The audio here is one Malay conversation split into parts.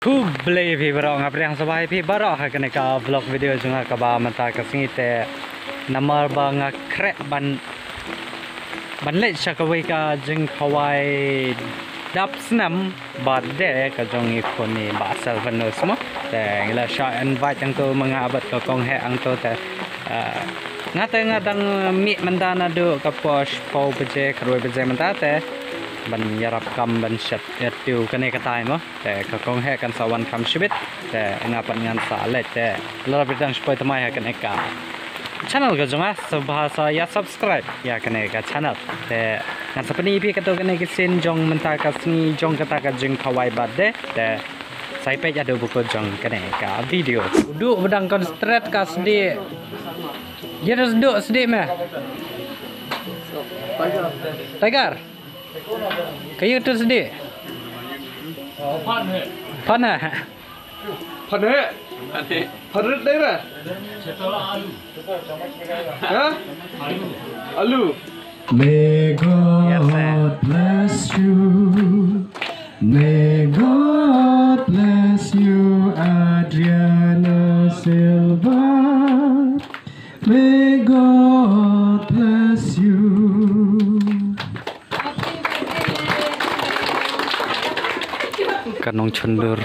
खूब बले भी बरो ngapri yang sabai भी baro ha kene ka vlog video junga ka ba mata ka singite namar ba nga krek ban le chakawai ka jing khawai dap snam bad de ka jong ikoni ba sel vanus mo te ngila sha invite ang to mga abat ka kong he ang to te ngadang mi mandana do ka posh po beje kroi beje mandate ban yarap kam ban shat tiu kane ka tai mo te ka kong he kan sawan kam shibit te ngapan ngan sa le te lora bidang spoi tamai ha kan ka channel ka jonga subhasa ya subscribe ya kane ka channel te ngan sapani pi ka to kane ki sin jong menta ka sni jong kata ka jing khawai badde te sai pe ya do buko jong kane ka video du bedang kon straight ka sdi dia harus duduk sedih meh Tiger kayu tu sedih Pana Panut daerah Alu May God bless you. May God bless you, Adriana Silva. May God bless you. Kanong chundur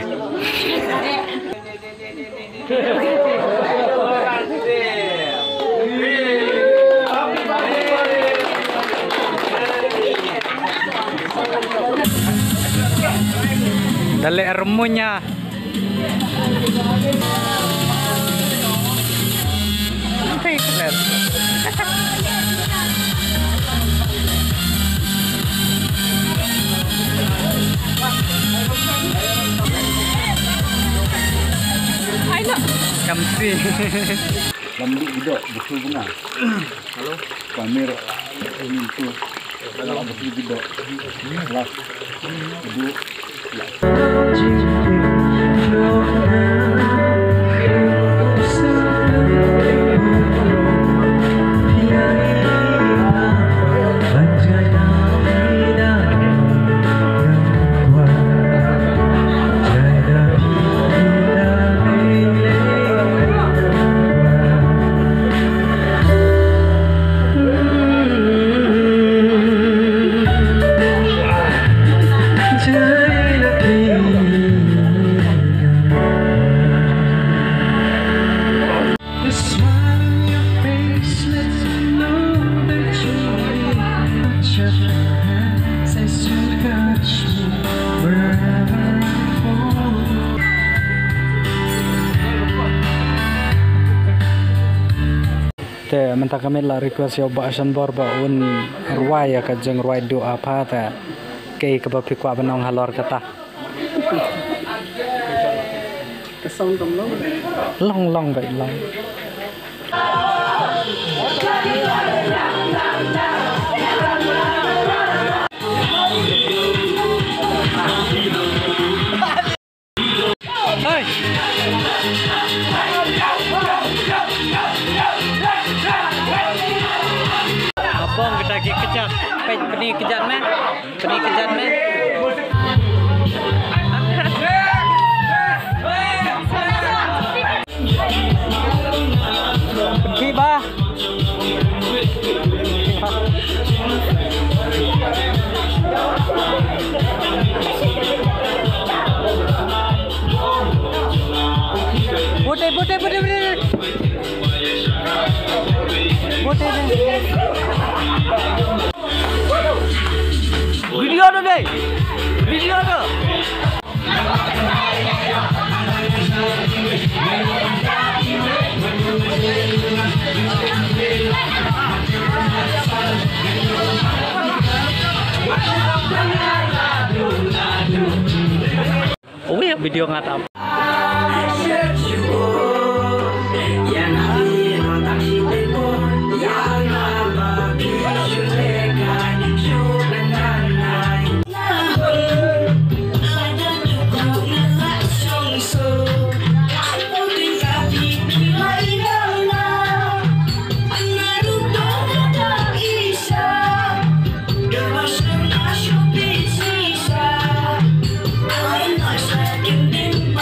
dale remunya kamsi lambi gidok betul bunga halo pamer ini tuh kalau betul gidok las duduk te menta kami la request yo ba asan bor ba un ruai ka jeng ruai do apa ta ke ka ba pikwa banong halor kata kesong tom long bai long Hey Abang kita pergi kejar, pergi kejar meh, pergi bah. Bote. Video ada deh. Video ada. Oh ya video ngatap. Shopping,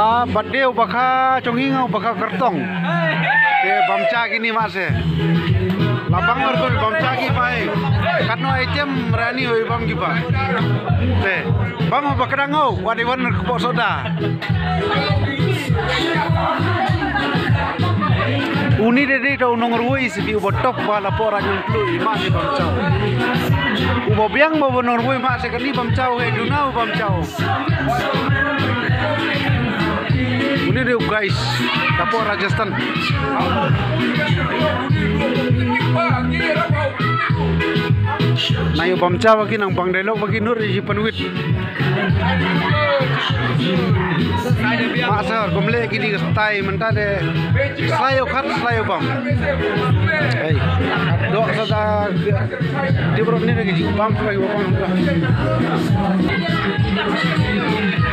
Badeu baka congingau baka kertong. Bamca gini mas Labang berkul bamca gi pai. Katno item rani oi bam gi pa. Bam bakadangau wadi wan ko soda. Uni de tau nong ruai sibi botok bala pora nyung plui ma ni bamca. Ubo biang mo nong ruai ma se kali bamca he dunau bamca. Ini dia guys, dapur Rajasthan. Nayo bamca bagi nang bang dialog bagi nur di penuit. Masa komle gini stay mentah de slayo khat slayo bam. Hey, dok sada di bawah ni lagi bam lagi bam.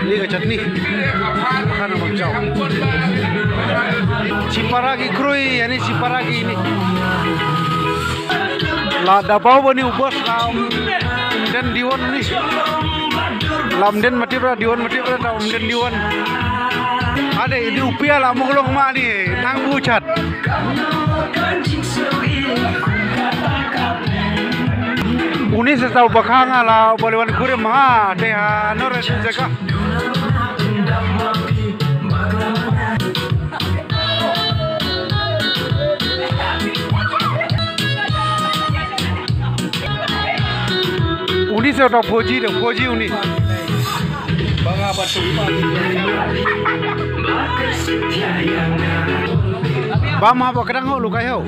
Ini ke chutney. Kana bamca. Ciparagi krui, ini ciparagi ini. La dabau bani ubos lam den diwan ni. Lam den mati pra diwan mati pra lam den diwan. Ada ini upia lah mengelong mak ni nang bucat. Uni setahu bakang lah boleh wan kurim ha deh nore jaga. Uni saya tahu Fuji uni. Bangga batu. Bam apa kadang ho lukai ho.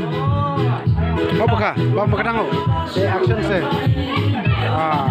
Apa kah? Bam kadang ho. Action se. Ah.